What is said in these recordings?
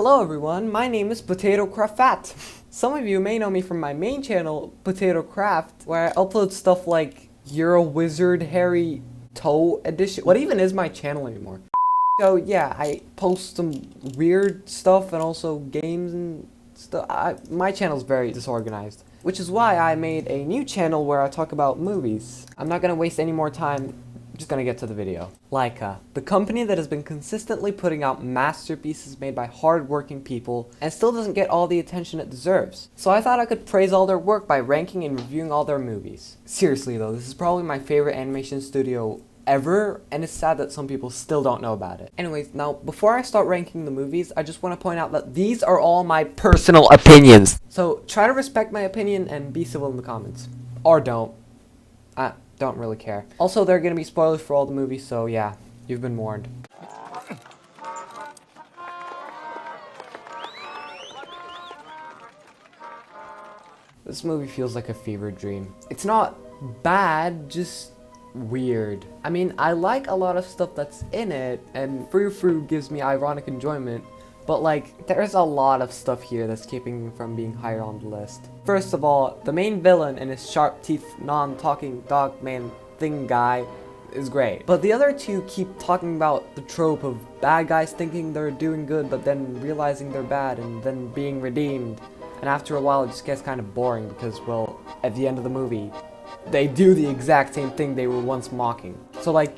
Hello everyone, my name is Potato Craft. Some of you may know me from my main channel, Potato Craft, where I upload stuff like You're a Wizard Harry Toe Edition. What even is my channel anymore? So yeah, I post some weird stuff and also games and stuff. My channel's very disorganized, which is why I made a new channel where I talk about movies. I'm not gonna waste any more time. Just gonna get to the video. Laika, the company that has been consistently putting out masterpieces made by hard-working people and still doesn't get all the attention it deserves. So I thought I could praise all their work by ranking and reviewing all their movies. Seriously though, this is probably my favorite animation studio ever, and it's sad that some people still don't know about it. Anyways, now before I start ranking the movies, I just want to point out that these are all my personal opinions. So try to respect my opinion and be civil in the comments. Or don't. I don't really care. Also, there are going to be spoilers for all the movies, so yeah, you've been warned. This movie feels like a fever dream. It's not bad, just weird. I mean, I like a lot of stuff that's in it, and frou-frou gives me ironic enjoyment, but like, there's a lot of stuff here that's keeping me from being higher on the list. First of all, the main villain and his sharp teeth, non-talking dog man thing guy is great. But the other two keep talking about the trope of bad guys thinking they're doing good but then realizing they're bad and then being redeemed. And after a while it just gets kind of boring because, well, at the end of the movie, they do the exact same thing they were once mocking. So like,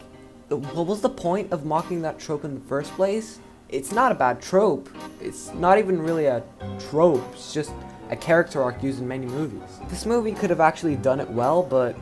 what was the point of mocking that trope in the first place? It's not a bad trope. It's not even really a trope. It's just a character arc used in many movies. This movie could have actually done it well, but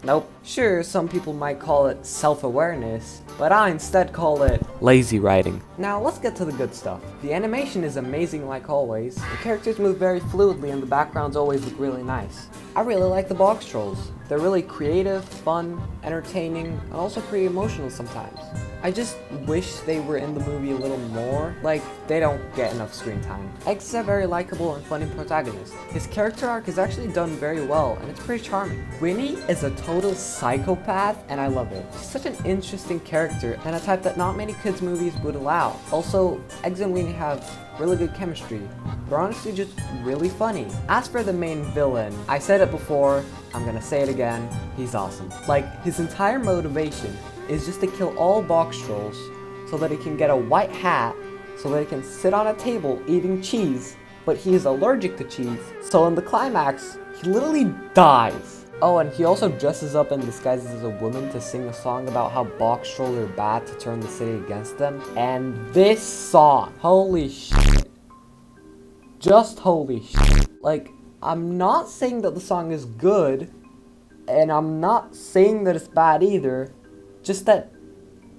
nope. Sure, some people might call it self-awareness, but I instead call it lazy writing. Now let's get to the good stuff. The animation is amazing like always. The characters move very fluidly and the backgrounds always look really nice. I really like the box trolls. They're really creative, fun, entertaining, and also pretty emotional sometimes. I just wish they were in the movie a little more. Like, they don't get enough screen time. X is a very likable and funny protagonist. His character arc is actually done very well, and it's pretty charming. Winnie is a total psychopath, and I love it. She's such an interesting character, and a type that not many kids' movies would allow. Also, Eggs and Winnie have really good chemistry. They're honestly just really funny. As for the main villain, I said it before, I'm gonna say it again, he's awesome. Like, his entire motivation is just to kill all box trolls so that he can get a white hat so that he can sit on a table eating cheese, but he is allergic to cheese. So in the climax, he literally dies. Oh, and he also dresses up and disguises as a woman to sing a song about how box trolls are bad to turn the city against them. And this song, holy shit. Just holy shit. Like, I'm not saying that the song is good, and I'm not saying that it's bad either. Just that,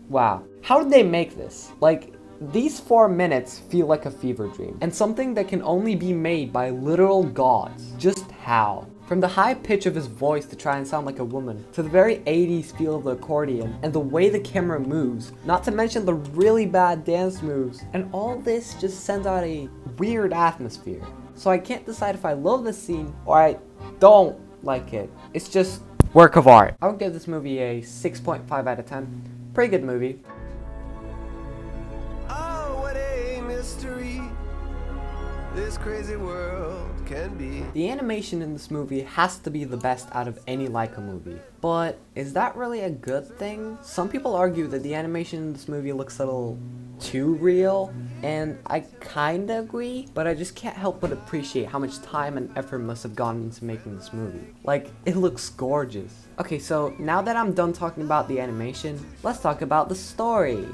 wow. How did they make this? Like, these 4 minutes feel like a fever dream, and something that can only be made by literal gods. Just how? From the high pitch of his voice to try and sound like a woman, to the very 80s feel of the accordion, and the way the camera moves, not to mention the really bad dance moves, and all this just sends out a weird atmosphere. So I can't decide if I love this scene or I don't like it. It's just work of art. I would give this movie a 6.5 out of 10. Pretty good movie. Oh, what a mystery this crazy world can be. The animation in this movie has to be the best out of any Laika movie. But is that really a good thing? Some people argue that the animation in this movie looks a little too real, and I kinda agree, but I just can't help but appreciate how much time and effort must have gone into making this movie. Like, it looks gorgeous. Okay, so now that I'm done talking about the animation, let's talk about the story.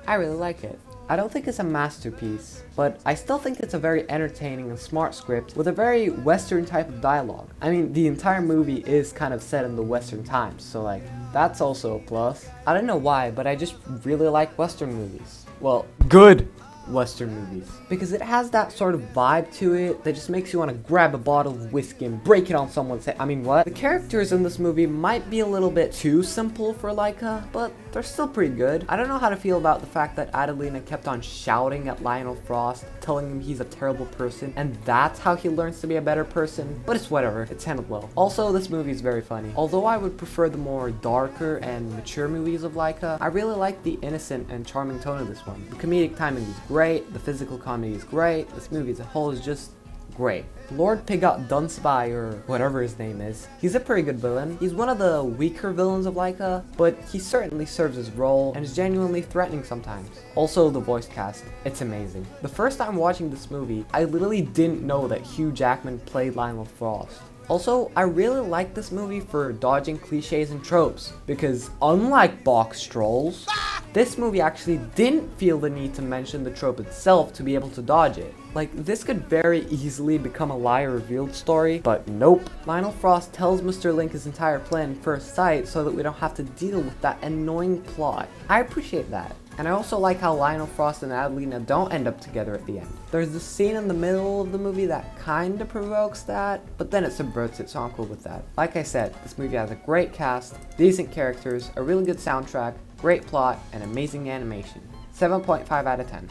I really like it. I don't think it's a masterpiece, but I still think it's a very entertaining and smart script with a very Western type of dialogue. I mean, the entire movie is kind of set in the Western times, so like, that's also a plus. I don't know why, but I just really like Western movies. Well, good Western movies. Because it has that sort of vibe to it that just makes you want to grab a bottle of whiskey and break it on someone's head. I mean, what? The characters in this movie might be a little bit too simple for Laika, but they're still pretty good. I don't know how to feel about the fact that Adelina kept on shouting at Lionel Frost, telling him he's a terrible person, and that's how he learns to be a better person, but it's whatever, it's handled well. Also, this movie is very funny. Although I would prefer the more darker and mature movies of Laika, I really like the innocent and charming tone of this one. The comedic timing is great, the physical comedy is great, this movie as a whole is just great. Lord Pigot Dunspy, or whatever his name is, he's a pretty good villain. He's one of the weaker villains of Laika, but he certainly serves his role and is genuinely threatening sometimes. Also, the voice cast, it's amazing. The first time watching this movie, I literally didn't know that Hugh Jackman played Lionel Frost. Also, I really like this movie for dodging cliches and tropes, because unlike box trolls, this movie actually didn't feel the need to mention the trope itself to be able to dodge it. Like, this could very easily become a lie revealed story, but nope. Lionel Frost tells Mr. Link his entire plan first sight so that we don't have to deal with that annoying plot. I appreciate that. And I also like how Lionel Frost and Adelina don't end up together at the end. There's this scene in the middle of the movie that kinda provokes that, but then it subverts it, so I'm cool with that. Like I said, this movie has a great cast, decent characters, a really good soundtrack, great plot, and amazing animation. 7.5 out of 10.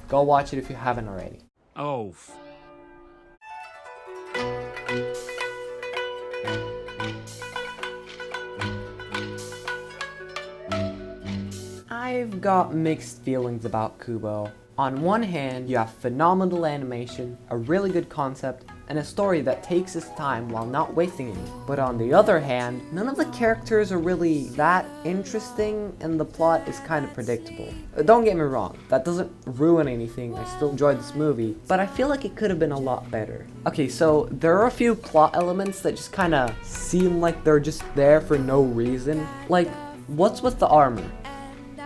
Go watch it if you haven't already. Oh. I've got mixed feelings about Kubo. On one hand, you have phenomenal animation, a really good concept, and a story that takes its time while not wasting any. But on the other hand, none of the characters are really that interesting and the plot is kind of predictable. Don't get me wrong, that doesn't ruin anything, I still enjoyed this movie, but I feel like it could have been a lot better. Okay, so there are a few plot elements that just kind of seem like they're just there for no reason. Like, what's with the armor?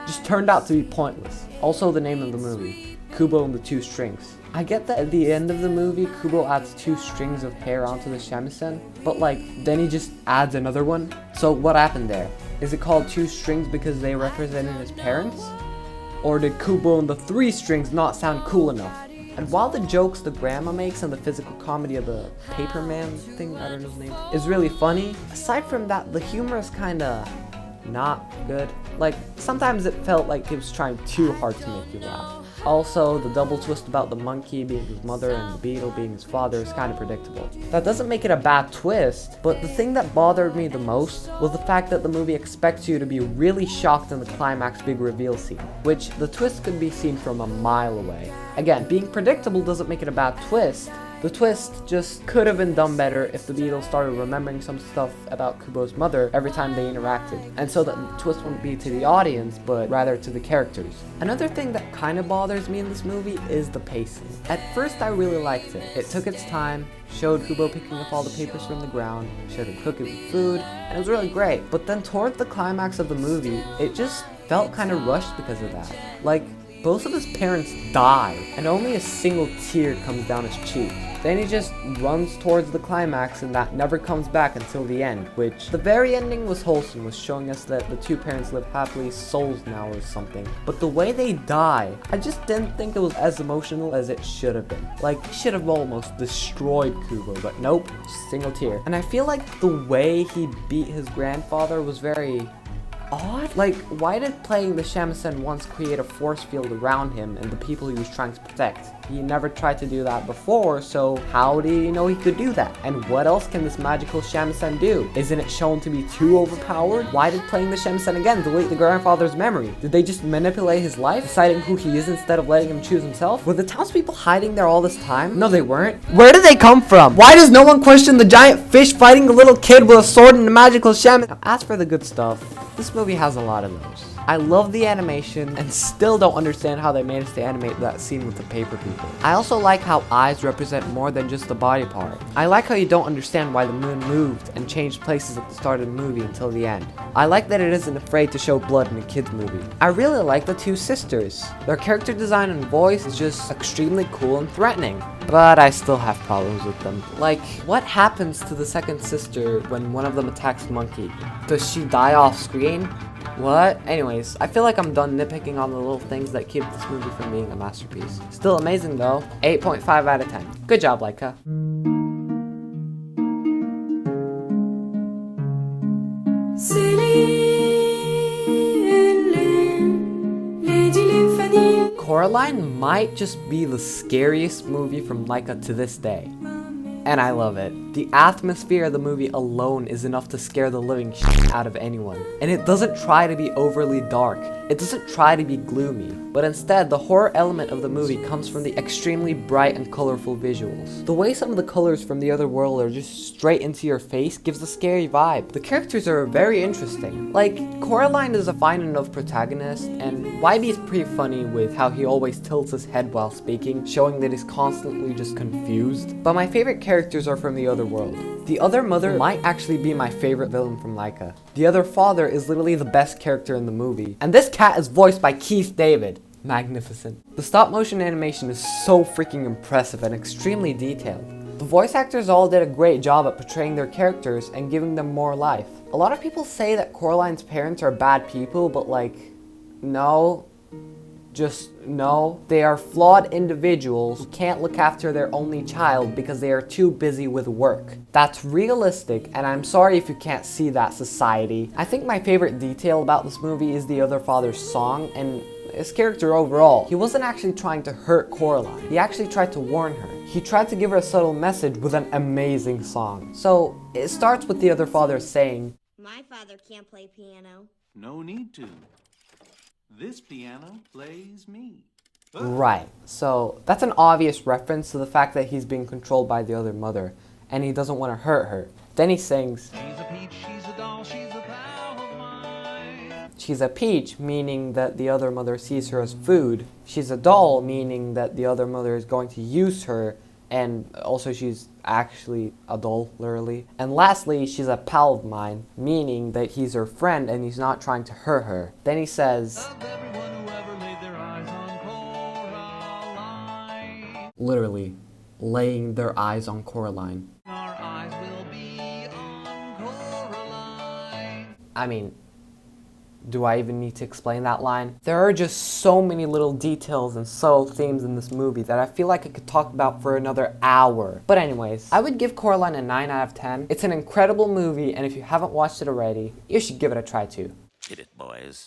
Just turned out to be pointless. Also, the name of the movie, Kubo and the Two Strings. I get that at the end of the movie, Kubo adds 2 strings of hair onto the shamisen, but like, then he just adds another one. So what happened there? Is it called 2 strings because they represented his parents? Or did Kubo and the 3 strings not sound cool enough? And while the jokes the grandma makes and the physical comedy of the paper man thing, I don't know his name, is really funny, aside from that, the humor is kinda not good. Like, sometimes it felt like he was trying too hard to make you laugh. Also, the double twist about the monkey being his mother and the beetle being his father is kind of predictable. That doesn't make it a bad twist, but the thing that bothered me the most was the fact that the movie expects you to be really shocked in the climax big reveal scene, which the twist could be seen from a mile away. Again, being predictable doesn't make it a bad twist. The twist just could have been done better if the Beatles started remembering some stuff about Kubo's mother every time they interacted, and so that the twist wouldn't be to the audience, but rather to the characters. Another thing that kind of bothers me in this movie is the pacing. At first I really liked it. It took its time, showed Kubo picking up all the papers from the ground, showed him cooking with food, and it was really great. But then toward the climax of the movie, it just felt kind of rushed because of that. Like, both of his parents die, and only a single tear comes down his cheek. Then he just runs towards the climax and that never comes back until the end, which the very ending was wholesome, was showing us that the 2 parents live happily souls now or something. But the way they die, I just didn't think it was as emotional as it should have been. Like, he should have almost destroyed Kubo, but nope, just single tear. And I feel like the way he beat his grandfather was very odd. Like, why did playing the shamisen once create a force field around him and the people he was trying to protect? He never tried to do that before, so how did he know he could do that? And what else can this magical shamisen do? Isn't it shown to be too overpowered? Why did playing the shamisen again delete the grandfather's memory? Did they just manipulate his life, deciding who he is instead of letting him choose himself? Were the townspeople hiding there all this time? No, they weren't. Where did they come from? Why does no one question the giant fish fighting the little kid with a sword and a magical shaman? Now, as for the good stuff, this movie has a lot of those. I love the animation and still don't understand how they managed to animate that scene with the paper people. I also like how eyes represent more than just the body part. I like how you don't understand why the moon moved and changed places at the start of the movie until the end. I like that it isn't afraid to show blood in a kid's movie. I really like the 2 sisters. Their character design and voice is just extremely cool and threatening. But I still have problems with them. Like, what happens to the second sister when one of them attacks the monkey? Does she die off screen? What? Anyways, I feel like I'm done nitpicking on the little things that keep this movie from being a masterpiece. Still amazing though. 8.5 out of 10. Good job, Laika. City in Coraline might just be the scariest movie from Laika to this day. And I love it. The atmosphere of the movie alone is enough to scare the living shit out of anyone. And it doesn't try to be overly dark. It doesn't try to be gloomy. But instead, the horror element of the movie comes from the extremely bright and colorful visuals. The way some of the colors from the other world are just straight into your face gives a scary vibe. The characters are very interesting. Like, Coraline is a fine enough protagonist, and Wybie is pretty funny with how he always tilts his head while speaking, showing that he's constantly just confused. But my favorite characters are from the other world. The other mother might actually be my favorite villain from Laika. The other father is literally the best character in the movie. And this cat is voiced by Keith David. Magnificent. The stop motion animation is so freaking impressive and extremely detailed. The voice actors all did a great job at portraying their characters and giving them more life. A lot of people say that Coraline's parents are bad people, but like, no. Just no. They are flawed individuals who can't look after their only child because they are too busy with work. That's realistic, and I'm sorry if you can't see that, society. I think my favorite detail about this movie is the other father's song and his character overall. He wasn't actually trying to hurt Coraline. He actually tried to warn her. He tried to give her a subtle message with an amazing song. So it starts with the other father saying, "My father can't play piano." No need to. This piano plays me. Right, so that's an obvious reference to the fact that he's being controlled by the other mother, and he doesn't want to hurt her. Then he sings, She's a peach, she's a doll, she's a pal of mine. she's a peach, meaning that the other mother sees her as food. She's a doll, meaning that the other mother is going to use her, and also she's actually a doll, literally. And lastly, she's a pal of mine, meaning that he's her friend and he's not trying to hurt her. Then he says, Of everyone who ever laid their eyes on Coraline. literally, laying their eyes on Coraline. Our eyes will be on Coraline. I mean, do I even need to explain that line? There are just so many little details and subtle themes in this movie that I feel like I could talk about for another hour. But anyways, I would give Coraline a 9 out of 10. It's an incredible movie, and if you haven't watched it already, you should give it a try too. Hit it, boys.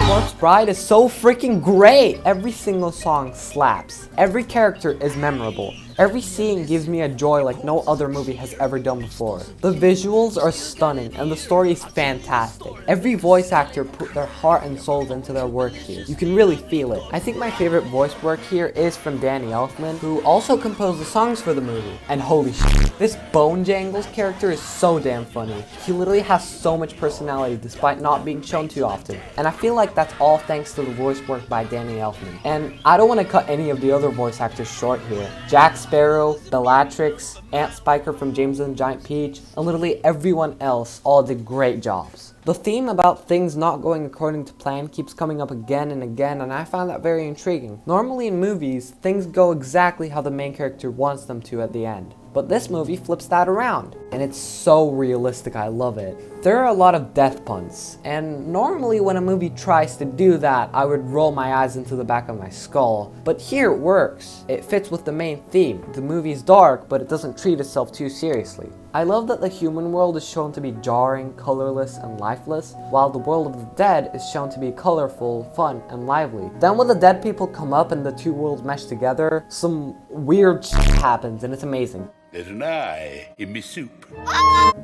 Corpse Bride is so freaking great! Every single song slaps. Every character is memorable. Every scene gives me a joy like no other movie has ever done before. The visuals are stunning and the story is fantastic. Every voice actor put their heart and souls into their work here. You can really feel it. I think my favorite voice work here is from Danny Elfman, who also composed the songs for the movie. And holy shit, this Bone Jangles character is so damn funny. He literally has so much personality despite not being shown too often. And I feel like that's all thanks to the voice work by Danny Elfman. And I don't want to cut any of the other voice actors short here. Jack Sparrow, Bellatrix, Aunt Spiker from James and the Giant Peach, and literally everyone else all did great jobs. The theme about things not going according to plan keeps coming up again and again, and I found that very intriguing. Normally in movies, things go exactly how the main character wants them to at the end. But this movie flips that around, and it's so realistic, I love it. There are a lot of death puns, and normally when a movie tries to do that, I would roll my eyes into the back of my skull. But here it works. It fits with the main theme. The movie's dark, but it doesn't treat itself too seriously. I love that the human world is shown to be jarring, colorless, and lifeless, while the world of the dead is shown to be colorful, fun, and lively. Then when the dead people come up and the two worlds mesh together, some weird shit happens, and it's amazing. There's an eye in me soup.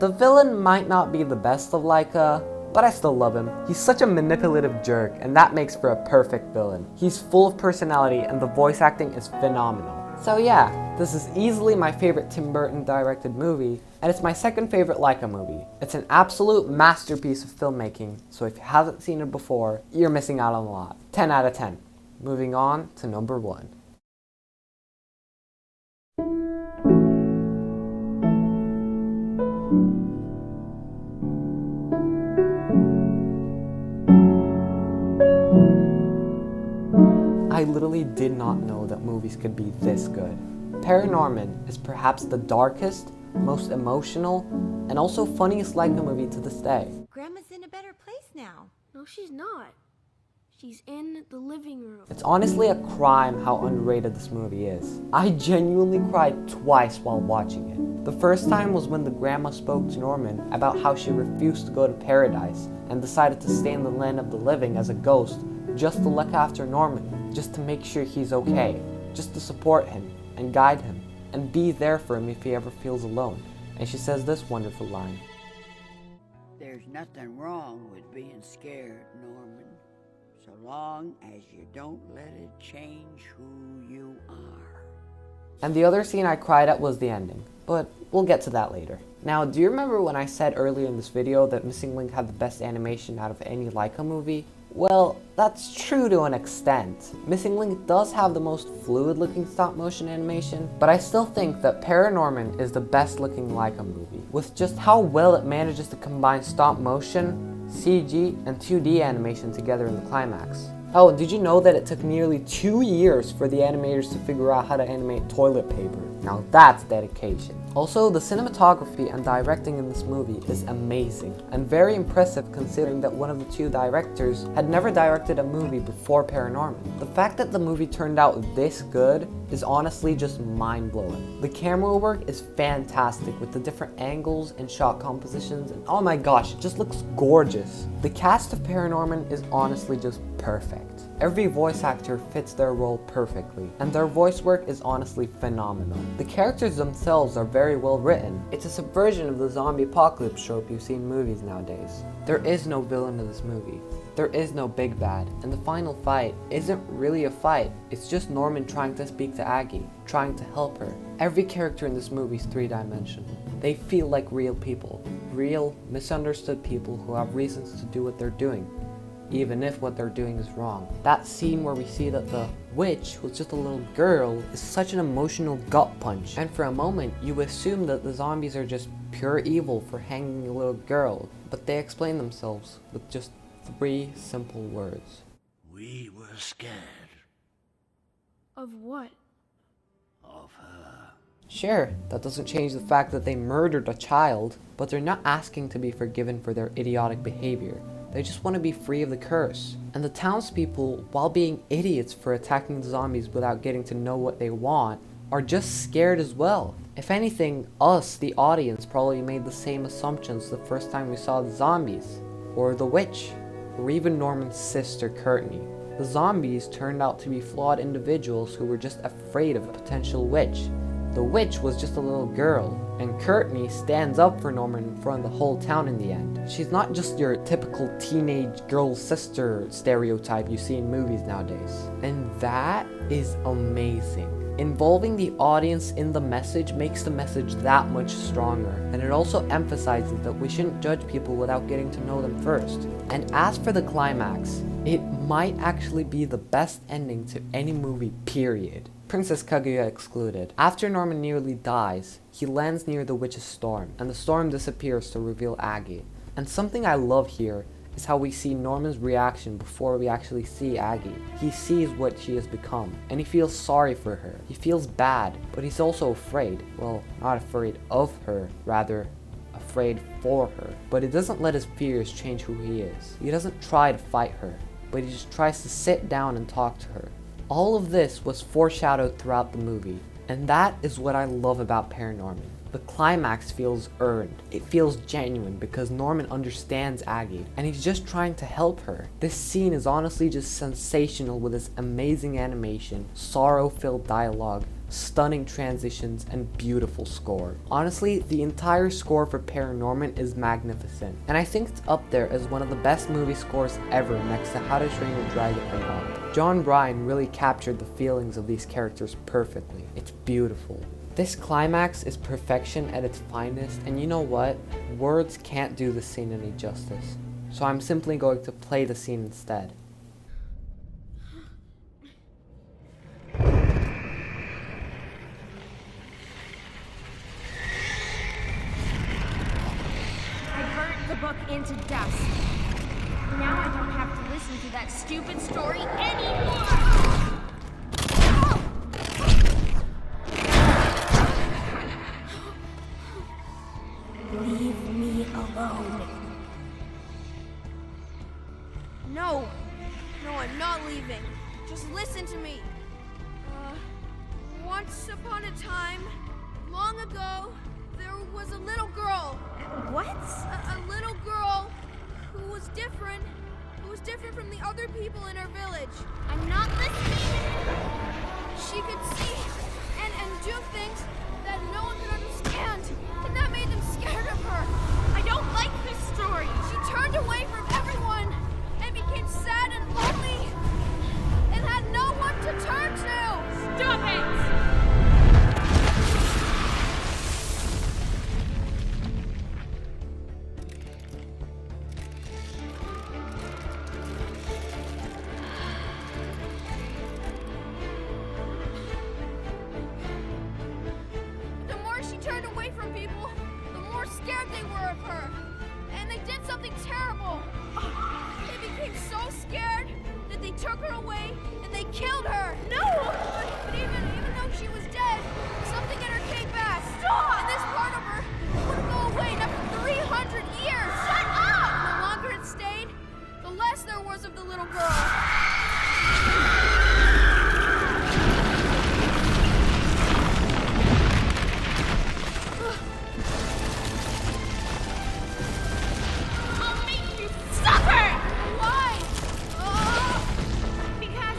The villain might not be the best of Laika, but I still love him. He's such a manipulative jerk, and that makes for a perfect villain. He's full of personality, and the voice acting is phenomenal. So yeah, this is easily my favorite Tim Burton directed movie, and it's my second favorite Laika movie. It's an absolute masterpiece of filmmaking, so if you haven't seen it before, you're missing out on a lot. 10 out of 10. Moving on to number 1. I literally did not know that movies could be this good. Paranorman is perhaps the darkest, most emotional, and also funniest Laika movie to this day. Grandma's in a better place now. No, she's not. She's in the living room. It's honestly a crime how underrated this movie is. I genuinely cried twice while watching it. The first time was when the grandma spoke to Norman about how she refused to go to paradise and decided to stay in the land of the living as a ghost just to look after Norman, just to make sure he's okay, just to support him and guide him and be there for him if he ever feels alone. And she says this wonderful line. There's nothing wrong with being scared, Norman, so long as you don't let it change who you are. And the other scene I cried at was the ending, but we'll get to that later. Now, do you remember when I said earlier in this video that Missing Link had the best animation out of any Laika movie? Well, that's true to an extent. Missing Link does have the most fluid looking stop motion animation, but I still think that Paranorman is the best looking Laika movie, with just how well it manages to combine stop motion, CG, and 2D animation together in the climax. Oh, did you know that it took nearly 2 years for the animators to figure out how to animate toilet paper? Now that's dedication. Also, the cinematography and directing in this movie is amazing and very impressive considering that one of the two directors had never directed a movie before Paranorman. The fact that the movie turned out this good is honestly just mind-blowing. The camera work is fantastic with the different angles and shot compositions, and oh my gosh, it just looks gorgeous. The cast of Paranorman is honestly just perfect. Every voice actor fits their role perfectly, and their voice work is honestly phenomenal. The characters themselves are very well written. It's a subversion of the zombie apocalypse trope you see in movies nowadays. There is no villain in this movie. There is no big bad, and the final fight isn't really a fight. It's just Norman trying to speak to Aggie, trying to help her. Every character in this movie is three-dimensional. They feel like real people. Real, misunderstood people who have reasons to do what they're doing, even if what they're doing is wrong. That scene where we see that the witch was just a little girl is such an emotional gut punch. And for a moment, you assume that the zombies are just pure evil for hanging a little girl, but they explain themselves with just 3 simple words. We were scared Of what? of her. Sure, that doesn't change the fact that they murdered a child, but they're not asking to be forgiven for their idiotic behavior. They just want to be free of the curse. And the townspeople, while being idiots for attacking the zombies without getting to know what they want, are just scared as well. If anything, us, the audience, probably made the same assumptions the first time we saw the zombies, or the witch, or even Norman's sister Courtney. The zombies turned out to be flawed individuals who were just afraid of a potential witch. The witch was just a little girl, and Courtney stands up for Norman in front of the whole town in the end. She's not just your typical teenage girl sister stereotype you see in movies nowadays. And that is amazing. Involving the audience in the message makes the message that much stronger, and it also emphasizes that we shouldn't judge people without getting to know them first. And as for the climax, it might actually be the best ending to any movie, period. Princess Kaguya excluded. After Norman nearly dies, he lands near the witch's storm, and the storm disappears to reveal Aggie. And something I love here is how we see Norman's reaction before we actually see Aggie. He sees what she has become, and he feels sorry for her. He feels bad, but he's also afraid. Well, not afraid of her, rather afraid for her. But he doesn't let his fears change who he is. He doesn't try to fight her, but he just tries to sit down and talk to her. All of this was foreshadowed throughout the movie, and that is what I love about Paranorman. The climax feels earned. It feels genuine because Norman understands Aggie, and he's just trying to help her. This scene is honestly just sensational with its amazing animation, sorrow-filled dialogue, stunning transitions, and beautiful score. Honestly, the entire score for Paranorman is magnificent, and I think it's up there as one of the best movie scores ever next to How to Train Your Dragon and Up. John Bryan really captured the feelings of these characters perfectly. It's beautiful. This climax is perfection at its finest, and you know what? Words can't do the scene any justice. So I'm simply going to play the scene instead. Book into dust. Now I don't have to listen to that stupid story anymore! Leave me alone. No! No, I'm not leaving. Just listen to me. Once upon a time, long ago, there was a little girl. What? A little girl who was different. Who was different from the other people in our village. I'm not listening. She could see and do things that no one could understand. And that made them scared of her. I don't like this story. She turned away from everyone and became sad and lonely. And had no one to turn to. Stop it! The more she turned away from people, the more scared they were of her. And they did something terrible. They became so scared that they took her away and they killed her. No! But even though she was dead, something in her came back. Stop! And this part of her wouldn't go away not for 300 years. Shut up! The longer it stayed, the less there was of the little girl. I'll make you suffer! Why? Because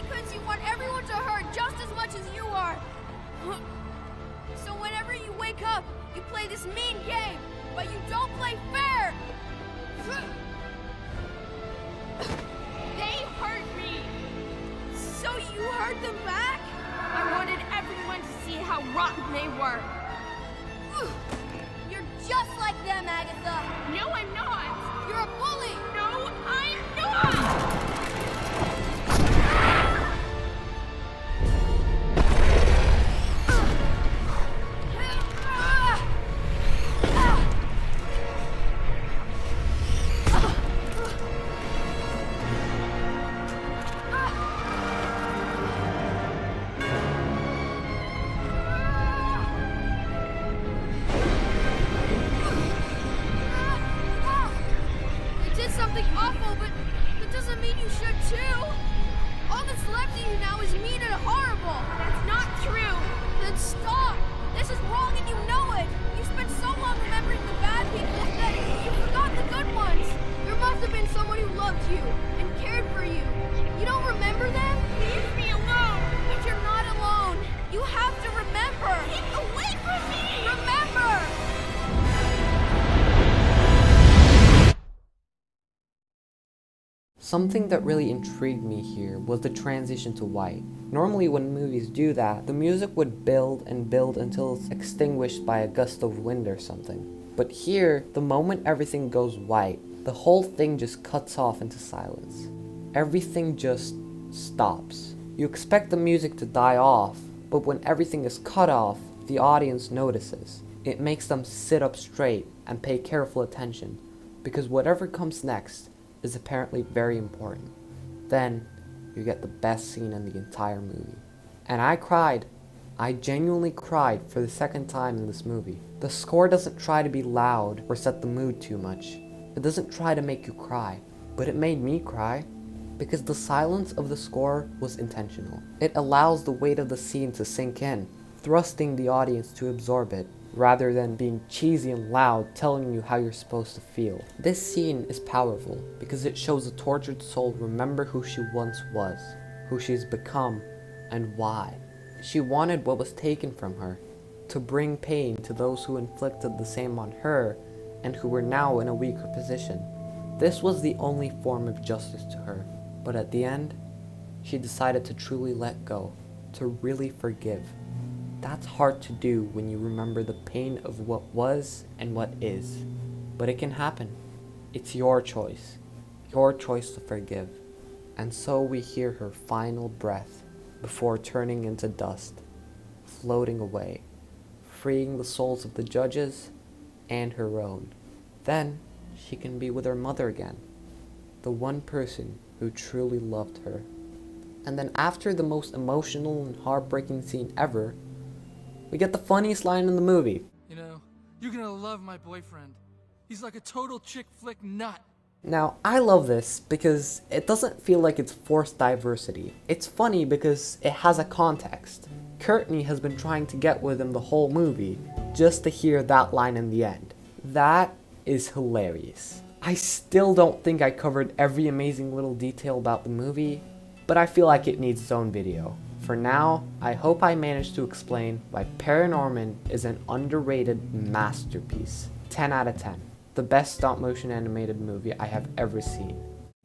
Because you want everyone to hurt just as much as you are. So whenever you wake up, you play this mean game, but you don't play fair. they hurt me. So you hurt them back? I wanted everyone to see how rotten they were. You're just like them, Agatha. No, I'm not. You're a bully. No, I'm not. You did something awful, but that doesn't mean you should too. All that's left of you now is mean and horrible. That's not true. Then stop. This is wrong and you know it. You spent so long remembering the bad people that you forgot the good ones. There must have been someone who loved you and cared for you. You don't remember them? Leave me alone. But you're not alone. You have to remember. Get away from me. Remember! Something that really intrigued me here was the transition to white. Normally when movies do that, the music would build and build until it's extinguished by a gust of wind or something. But here, the moment everything goes white, the whole thing just cuts off into silence. Everything just stops. You expect the music to die off, but when everything is cut off, the audience notices. It makes them sit up straight and pay careful attention, because whatever comes next is apparently very important. Then, you get the best scene in the entire movie. And I cried. I genuinely cried for the second time in this movie. The score doesn't try to be loud or set the mood too much. It doesn't try to make you cry, but it made me cry. Because the silence of the score was intentional. It allows the weight of the scene to sink in, thrusting the audience to absorb it, rather than being cheesy and loud telling you how you're supposed to feel. This scene is powerful because it shows a tortured soul remember who she once was, who she's become, and why. She wanted what was taken from her, to bring pain to those who inflicted the same on her and who were now in a weaker position. This was the only form of justice to her, but at the end, she decided to truly let go, to really forgive. That's hard to do when you remember the pain of what was and what is. But it can happen. It's your choice to forgive. And so we hear her final breath before turning into dust, floating away, freeing the souls of the judges and her own. Then she can be with her mother again, the one person who truly loved her. And then after the most emotional and heartbreaking scene ever, we get the funniest line in the movie. You know, you're gonna love my boyfriend. He's like a total chick flick nut. Now, I love this because it doesn't feel like it's forced diversity. It's funny because it has a context. Courtney has been trying to get with him the whole movie just to hear that line in the end. That is hilarious. I still don't think I covered every amazing little detail about the movie, but I feel like it needs its own video. For now, I hope I managed to explain why Paranorman is an underrated masterpiece. 10 out of 10. The best stop motion animated movie I have ever seen.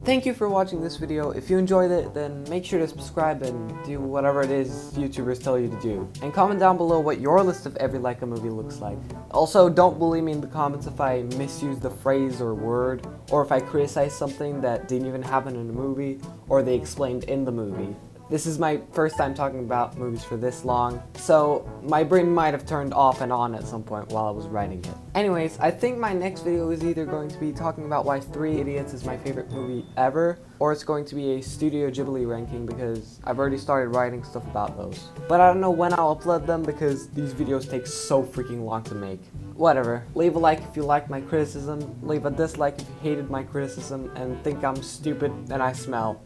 Thank you for watching this video. If you enjoyed it, then make sure to subscribe and do whatever it is YouTubers tell you to do. And comment down below what your list of every Laika movie looks like. Also, don't bully me in the comments if I misuse the phrase or word, or if I criticize something that didn't even happen in the movie, or they explained in the movie. This is my first time talking about movies for this long, so my brain might have turned off and on at some point while I was writing it. Anyways, I think my next video is either going to be talking about why 3 Idiots is my favorite movie ever, or it's going to be a Studio Ghibli ranking because I've already started writing stuff about those. But I don't know when I'll upload them because these videos take so freaking long to make. Whatever. Leave a like if you liked my criticism, leave a dislike if you hated my criticism and think I'm stupid and I smell.